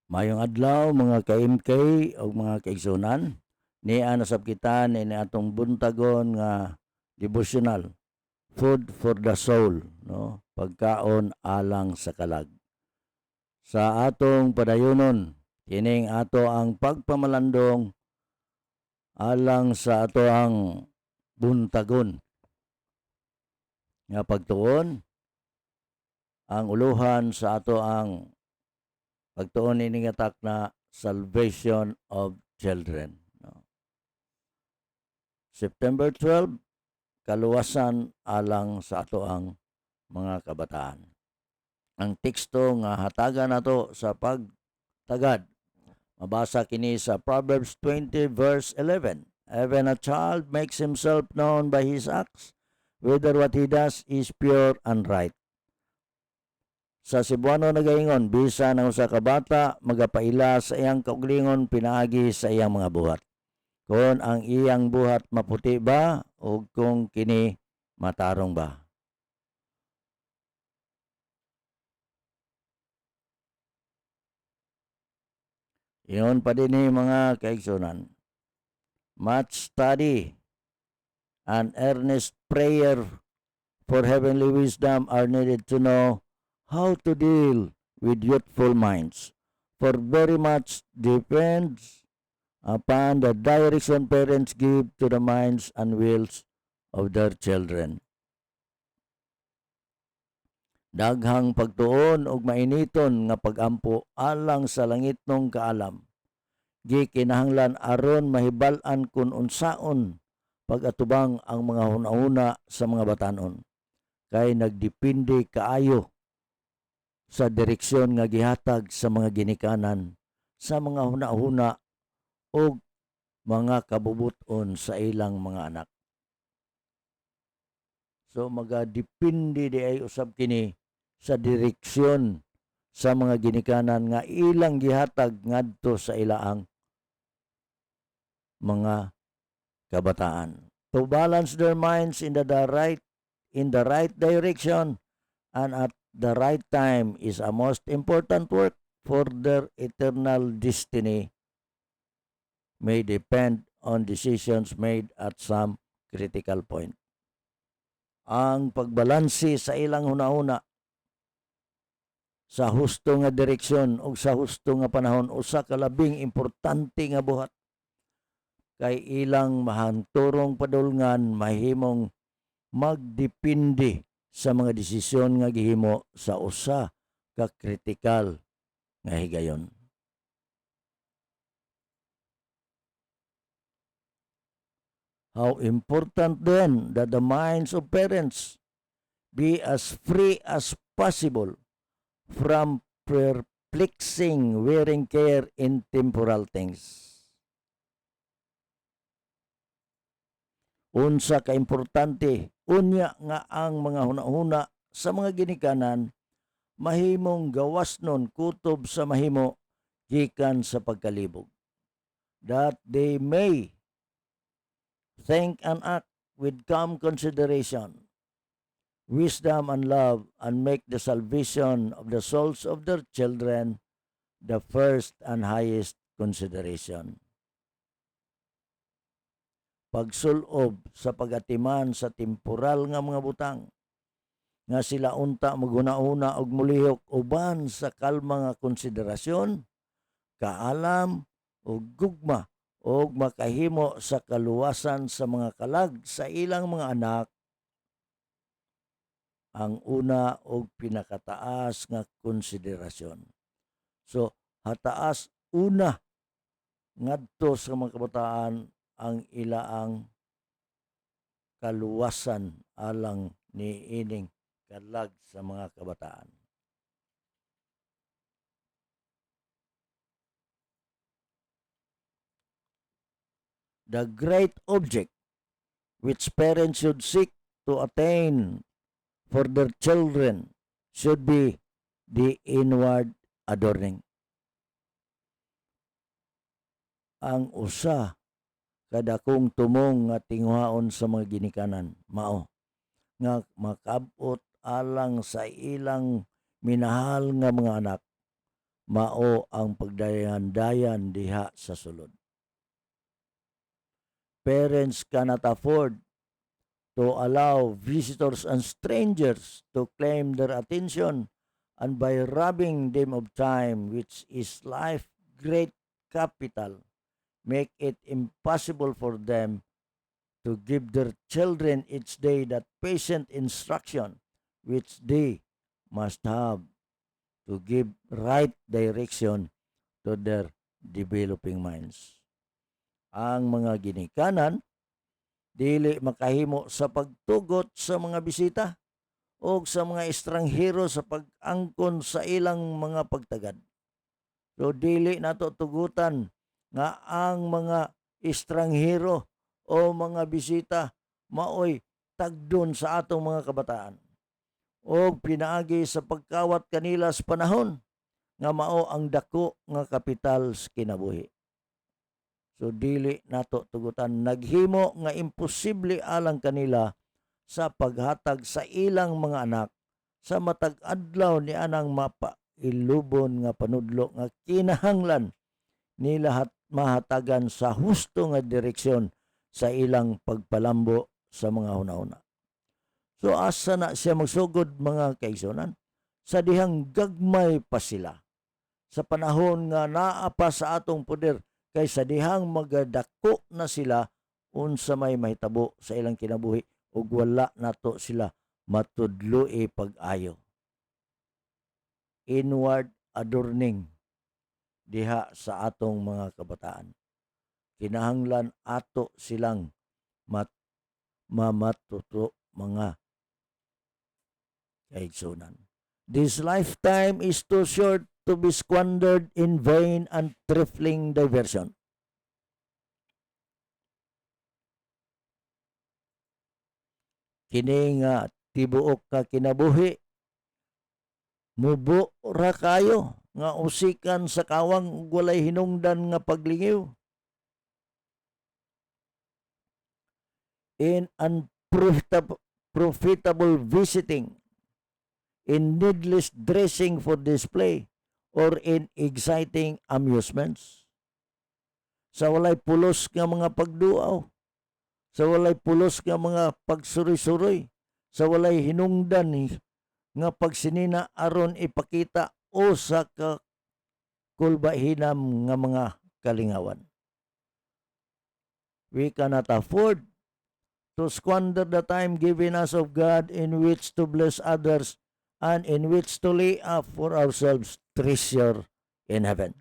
Mayong adlaw mga ka-MK o mga kaigsunan. Niya nasab kita ni atong buntagon nga devotional, Food for the Soul, no? Pagkaon alang sa kalag. Sa atong padayonon, kining ato ang pagpamalandong alang sa ato ang buntagon nga pagtuon ang uluhan sa ato ang pagtuon ini nga tak na salvation of children, no? September 12, kaluwasan alang sa ato ang mga kabataan. Ang teksto nga hatagan nato sa pagtagad, mabasa kini sa Proverbs 20 verse 11. Even a child makes himself known by his acts, whether what he does is pure and right. Sa Cebuano nagaingon, bisan ang usa ka bata magapaila sa iyang kaugalingon pinaagi sa iyang mga buhat. Kung ang iyang buhat maputi ba o kung kini matarong ba. Iyon pa din mga kaigsunan. Much study and earnest prayer for heavenly wisdom are needed to know how to deal with youthful minds. For very much depends upon the direction parents give to the minds and wills of their children. Daghang pagtuon og mainiton nga pagampo alang sa langitnong kaalam. Gikinahanglan aron mahibal-an kun unsaon pag-atubang ang mga hunahuna sa mga batanon. Kay nagdepende kaayo sa direksyon nga gihatag sa mga ginikanan sa mga hunahuna o mga kabubuton sa ilang mga anak. So magadepende di ay usab kini sa direksyon sa mga ginikanan nga ilang gihatag ngadto sa ilaang mga kabataan. To balance their minds in the right direction and at the right time is a most important work, for their eternal destiny may depend on decisions made at some critical point. Ang pagbalanse sa ilang hunahuna sa husto nga direksyon o sa husto nga panahon usa ka labing importante nga buhat, kay ilang mahanturong padulngan mahimong magdepende sa mga desisyon nga gihimo sa usa ka kritikal nga higayon. How important then that the minds of parents be as free as possible from perplexing wearing care in temporal things. Unsa ka importante unya nga ang mga hunahuna sa mga ginikanan mahimong gawasnon kutob sa mahimo gikan sa pagkalibog, that they may think and act with calm consideration, wisdom and love, and make the salvation of the souls of their children the first and highest consideration. Pagsulob sa pagatiman sa temporal nga mga butang, nga sila unta maguna-una og mulihok uban sa kalma nga konsiderasyon, kaalam ug gugma og makahimo sa kaluwasan sa mga kalag sa ilang mga anak. Ang una og pinakataas nga konsiderasyon. So, hataas una ngadto sa mga kabataan ang ilaang kaluwasan alang niining kalag sa mga kabataan. The great object which parents should seek to attain for their children should be the inward adorning. Ang usa kadakong tumong nga tingwaon sa mga ginikanan mao nga makabot alang sa ilang minahal nga mga anak, mao ang pagdayan-dayan diha sa sulod. Parents cannot afford to allow visitors and strangers to claim their attention, and by robbing them of time, which is life great capital, make it impossible for them to give their children each day that patient instruction which they must have to give right direction to their developing minds. Ang mga ginikanan dili makahimo sa pagtugot sa mga bisita o sa mga estranghero sa pag-angkon sa ilang mga pagtagad. So dili nato tugutan nga ang mga estranghero o mga bisita maoy tagdon sa atong mga kabataan o pinaagi sa pagkawat kanila sa panahon nga mao ang dako nga kapital sa kinabuhi. So dili nato tugutan, naghimo nga imposible alang kanila sa paghatag sa ilang mga anak sa matag adlaw ni anang mapailubon nga panudlo nga kinahanglan nila mahatagan sa husto nga direksyon sa ilang pagpalambo sa mga hunahuna. So asa na siya magsugod mga kaigsonan? Sa dihang gagmay pa sila sa panahon nga naa pa sa atong poder, kaysa dihang magadako na sila unsa may mahitabo sa ilang kinabuhi ug wala nato sila matudloi pag-ayo. Inward adorning diha sa atong mga kabataan. Kinahanglan ato silang mamatuto mga kaigsunan. This lifetime is too short to be squandered in vain and trifling diversion. Kini nga tibuok ka kinabuhi, mubo ra kayo nga usikan sa kawang walay hinungdan nga paglingiw. In unprofitable visiting, in needless dressing for display, or in exciting amusements. Sa walay pulos nga mga pagduaw, sa walay pulos nga mga pagsuroy-suroy, sa walay hinungdan nga pagsinina aron ipakita o sa kulbahinam nga mga kalingawan. We cannot afford to squander the time given us of God in which to bless others and in which to lay up for ourselves treasure in heaven.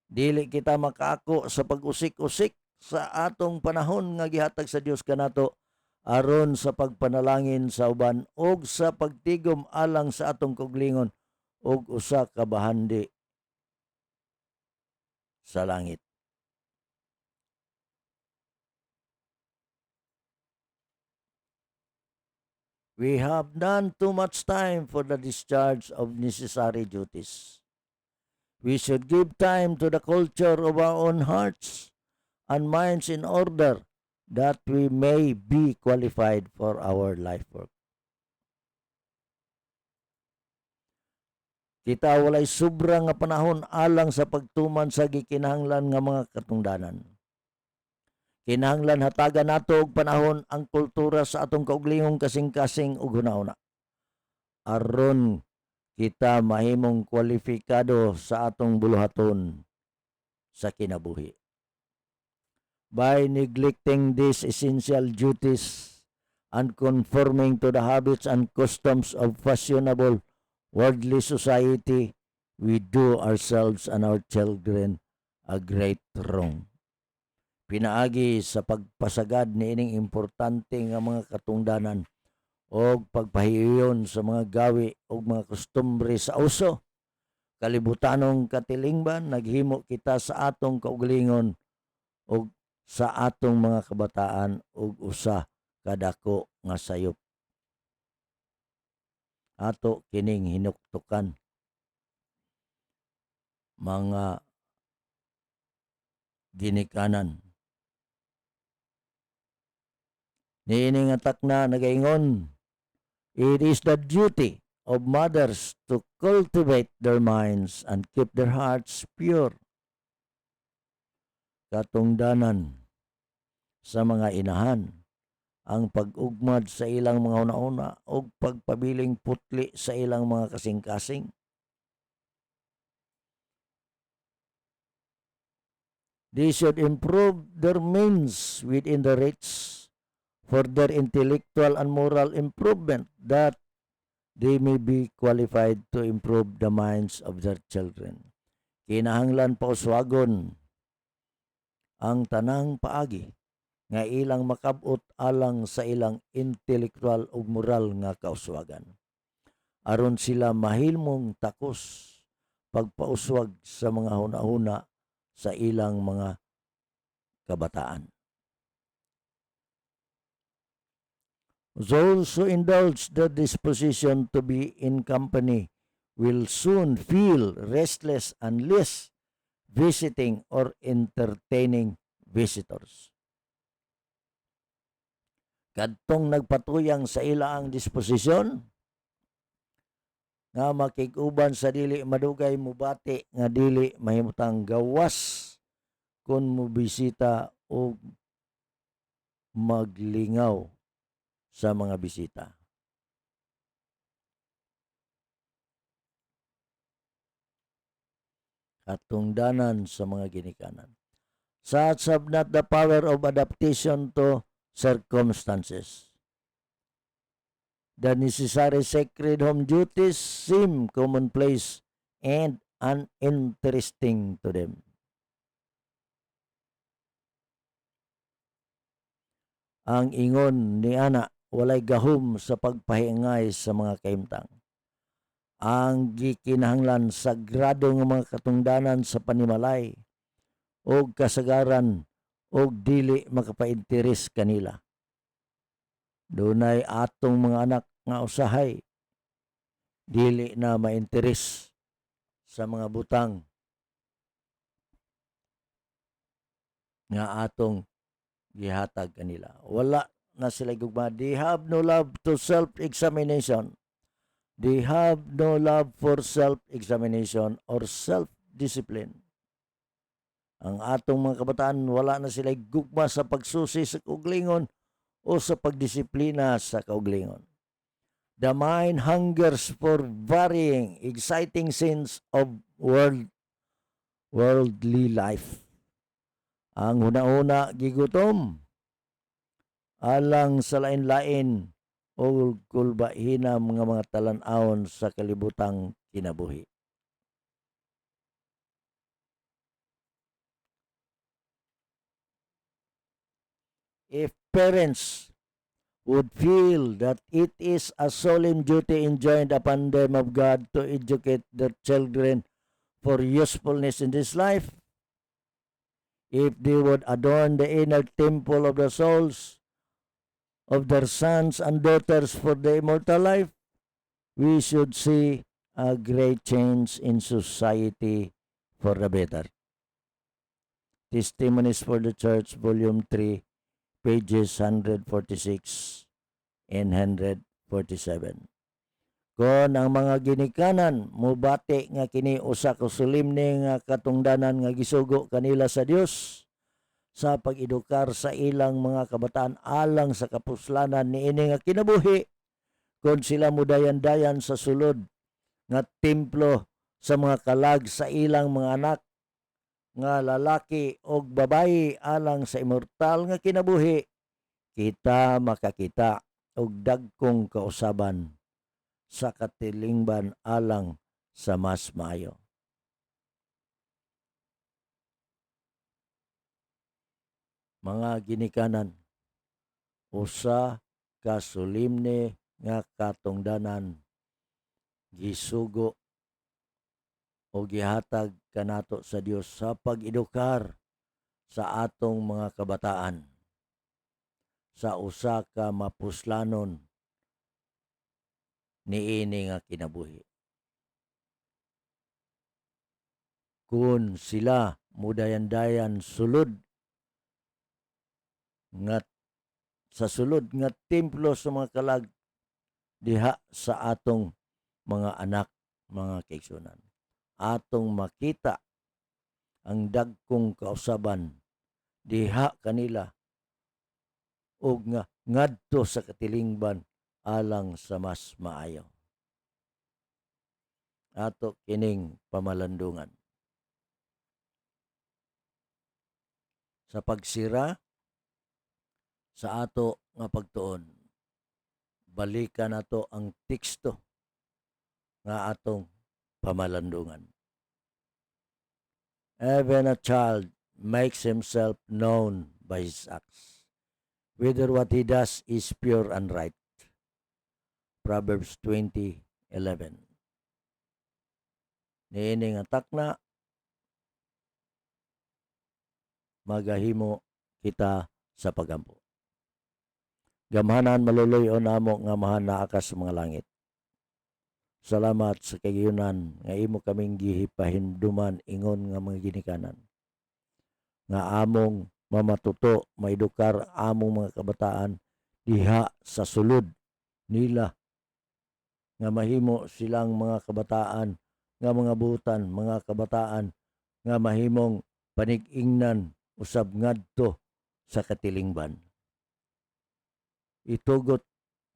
Dili kita makaako sa pag-usik-usik sa atong panahon nga gihatag sa Dios kanato aron sa pagpanalangin sa uban og sa pagtigom alang sa atong kuglingon og usa ka bahandi sa langit. We have none too much time for the discharge of necessary duties. We should give time to the culture of our own hearts and minds in order that we may be qualified for our life work. Kita walay sobra nga panahon alang sa pagtuman sa gikinahanglan nga mga katungdanan. Kinahanglan hatagan nato og panahon ang kultura sa atong kaugalingong kasing-kasing ug hunahuna. Aron kita mahimong kwalipikado sa atong buluhaton sa kinabuhi. By neglecting these essential duties and conforming to the habits and customs of fashionable worldly society, we do ourselves and our children a great wrong. Pinaagi sa pagpasagad ni ining importante nga mga katungdanan o pagpahiyon sa mga gawi o mga kostumbre sa uso, kalibutanong katilingban, naghimo kita sa atong kaugalingon o sa atong mga kabataan og usa kadako nga sayop. Ato kining hinuktukan mga ginikanan. Niining atak na nagaingon, it is the duty of mothers to cultivate their minds and keep their hearts pure. Katungdanan sa mga inahan ang pag-ugmad sa ilang mga una-una o pagpabiling putli sa ilang mga kasing-kasing. They should improve their means within the reach for their intellectual and moral improvement, that they may be qualified to improve the minds of their children. Kinahanglan pauswagon ang tanang paagi nga ilang makabot alang sa ilang intellectual ug moral nga kauswagan, aron sila mahilmong takos pagpauswag sa mga hunahuna sa ilang mga kabataan. Those who indulge the disposition to be in company will soon feel restless unless visiting or entertaining visitors. Kadtong nagpatuyang sa ilaang disposisyon nga makig-uban sa dili madugay mubati nga dili mahimutang gawas kun mobisita o maglingaw sa mga bisita. Katungdanan sa mga ginikanan. Such have not the power of adaptation to circumstances. The necessary sacred home duties seem commonplace and uninteresting to them. Ang ingon ni ana walay gahom sa pagpahingay sa mga kaimtang. Ang gikinahanglan sagrado nga mga katungdanan sa panimalay og kasagaran og dili makapainteres kanila. Dunay atong mga anak nga usahay dili na mainteres sa mga butang nga atong gihatag kanila. Wala na sila gugma. They have no love to self-examination. They have no love for self-examination or self-discipline. Ang atong mga kabataan, wala na sila gugma sa pagsusi sa kauglingon o sa pagdisiplina sa kauglingon. The mind hungers for varying, exciting scenes of worldly life. Ang huna-una gigutom alang sa lain-lain o kulbahina mga talan-awon sa kalibutang kinabuhi. If parents would feel that it is a solemn duty enjoined upon them of God to educate their children for usefulness in this life, if they would adorn the inner temple of the souls of their sons and daughters for the immortal life, we should see a great change in society for the better. Testimonies for the Church, Volume 3, pages 146 and 147. Kon ang mga ginikanan mubati nga kini usa ka solemne nga katungdanan nga gisugo kanila sa Dios sa pag-edukar sa ilang mga kabataan alang sa kapuslanan niini nga kinabuhi, kon sila mudayan-dayan sa sulod nga templo sa mga kalag sa ilang mga anak nga lalaki o babayi alang sa immortal nga kinabuhi, kita makakita og dagkong kausaban sa katilingban alang sa mas maayo. Mga ginikanan, usa ka solemne nga katungdanan gisugo o gihatag kanato sa Dios sa pag-edukar sa atong mga kabataan sa usa ka mapuslanon niini nga kinabuhi. Kung sila mudayan-dayan sulod nga sa sulod nga templo sa mga kalag diha sa atong mga anak, mga kaigsunan. Atong makita ang dagkong kausaban diha kanila og nga ngadto sa katilingban alang sa mas maayo. Ato kining pamalandungan. Sa pagsira sa ato nga pagtuon, balikan nato ang teksto nga atong pamalandungan. Even a child makes himself known by his acts, whether what he does is pure and right. Proverbs 20:11. Niini nga takna magahimo kita sa pagampo. Gamhanan maluloy-on namo nga mahan naa ka sa mga langit. Salamat sa kagiyunan nga imo kaming gihipahinduman ingon nga mga ginikanan. Nga among mamatuto, maedukar among mga kabataan diha sa sulod nila nga mahimo silang mga kabataan nga mga butan, mga kabataan nga mahimong panig-ingnan usab ngadto sa katilingban. Itugot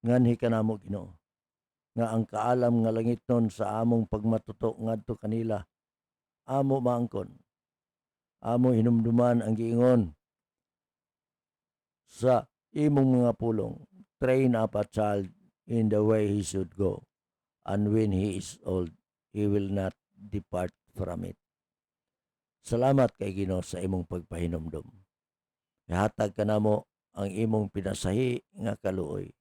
nganhi kanamo Ginoo nga ang kaalam nga langitnon sa among pagmatuto ngadto kanila amo maangkon. Amo hinumduman ang giingon sa imong mga pulong. Train up a child in the way he should go, and when he is old, he will not depart from it. Salamat kay Ginoo sa imong pagpahinumdum. Ihatag kanamo ang imong pinasahi nga kaluoy.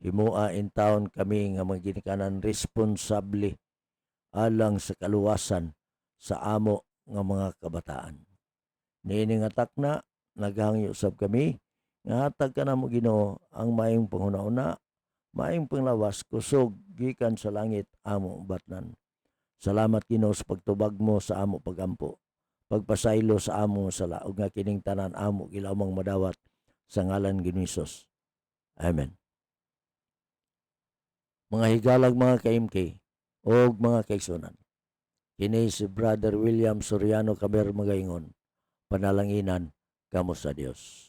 Himua in taon kami nga magginikanan responsable alang sa kaluwasan sa amo nga mga kabataan. Niini nga takna naghangyo usab kami nga hatag kanamo Ginoo ang maayong panghuna-una, maayong panglawas kusog gikan sa langit amo batnan. Salamat Ginoo sa pagtubag mo sa amo pagampo. Pagpasaylo sa amo sala ug nga kining tanan amo gilamang madawat sa ngalan ni Hesus. Amen. Mga higalag mga ka-MK o mga kaigsunan. Kini si Brother William Soriano Caber magaingon. Panalanginan kamo sa Dios.